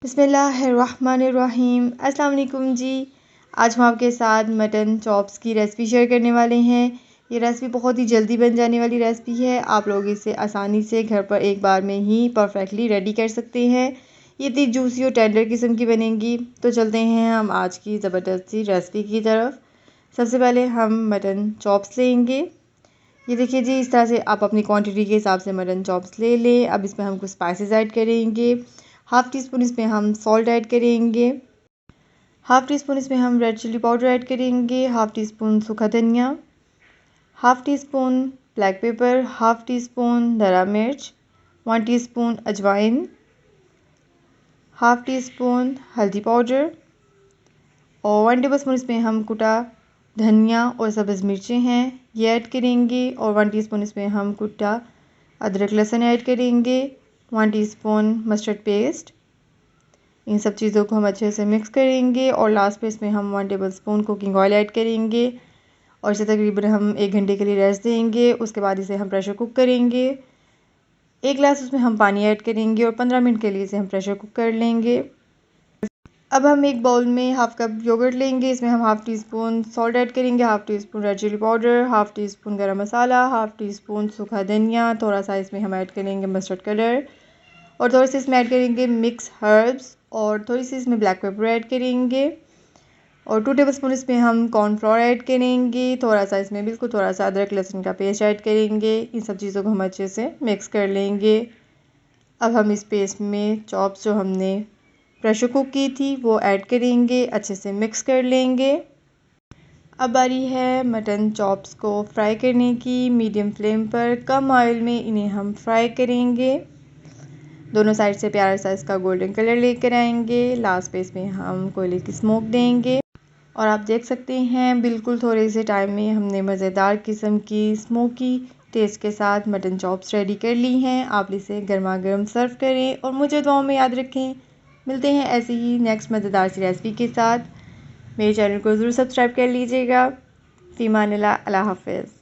बिस्मिल्लाहिर्रहमानिर्रहीम। अस्सलाम वालेकुम जी। आज हम आपके साथ मटन चॉप्स की रेसिपी शेयर करने वाले हैं। ये रेसिपी बहुत ही जल्दी बन जाने वाली रेसिपी है। आप लोग इसे आसानी से घर पर एक बार में ही परफेक्टली रेडी कर सकते हैं। ये इतनी जूसी और टेंडर किस्म की बनेंगी। तो चलते हैं हम आज की ज़बरदस्त सी रेसिपी की तरफ। सबसे पहले हम मटन चॉप्स लेंगे। ये देखिए जी, इस तरह से आप अपनी क्वांटिटी के हिसाब से मटन चॉप्स ले लें। अब इसमें हम कुछ स्पाइसेस ऐड करेंगे। हाफ़ टी स्पून इसमें हम सॉल्ट ऐड करेंगे। हाफ़ टी स्पून इसमें हम रेड चिली पाउडर ऐड करेंगे। हाफ़ टी स्पून सूखा धनिया, half tea spoon black pepper, half tea spoon धरा मिर्च, 1 टीस्पून अजवाइन, हाफ़ टी स्पून हल्दी पाउडर और 1 टेबलस्पून इसमें हम कुटा धनिया और सब्ज़ मिर्चें हैं ये ऐड करेंगे। और 1 टीस्पून इसमें हम कुटा अदरक लहसुन ऐड करेंगे। 1 टीस्पून मस्टर्ड पेस्ट। इन सब चीज़ों को हम अच्छे से मिक्स करेंगे और लास्ट में इसमें हम 1 टेबलस्पून कुकिंग ऑयल ऐड करेंगे और इसे तकरीबन हम 1 घंटे के लिए रेस्ट देंगे। उसके बाद इसे हम प्रेशर कुक करेंगे। 1 गिलास उसमें हम पानी ऐड करेंगे और 15 मिनट के लिए इसे हम प्रेशर कुक कर लेंगे। अब हम एक बाउल में हाफ़ कप योगर्ट लेंगे। इसमें हम half teaspoon salt add करेंगे, half teaspoon red chilli powder, half teaspoon garam masala, half tea spoon सूखा धनिया, थोड़ा सा इसमें हम ऐड करेंगे मस्टर्ड कलर और थोड़ी सी इसमें ऐड करेंगे मिक्स हर्ब्स और थोड़ी सी इसमें ब्लैक पेपर ऐड करेंगे और 2 टेबलस्पून इसमें हम कॉर्नफ्लोर ऐड करेंगे। थोड़ा सा इसमें बिल्कुल थोड़ा सा अदरक लहसुन का पेस्ट ऐड करेंगे। इन सब चीज़ों को हम अच्छे से मिक्स कर लेंगे। अब हम इस पेस्ट में चॉप्स जो हमने प्रेशर कुक की थी वो ऐड करेंगे, अच्छे से मिक्स कर लेंगे। अब बारी है मटन चॉप्स को फ्राई करने की। मीडियम फ्लेम पर कम ऑयल में इन्हें हम फ्राई करेंगे। दोनों साइड से प्यारा सा इसका गोल्डन कलर लेकर आएंगे। लास्ट पे इसमें हम कोयले की स्मोक देंगे और आप देख सकते हैं बिल्कुल थोड़े से टाइम में हमने मज़ेदार किस्म की स्मोकी टेस्ट के साथ मटन चॉप्स रेडी कर ली हैं। आप इसे गर्मा गर्म सर्व करें और मुझे दुआओं में याद रखें। मिलते हैं ऐसे ही नेक्स्ट मज़ेदार सी रेसिपी के साथ। मेरे चैनल को ज़रूर सब्सक्राइब कर लीजिएगा। फ़ी अमानिल्लाह, अल्लाह हाफ़िज़।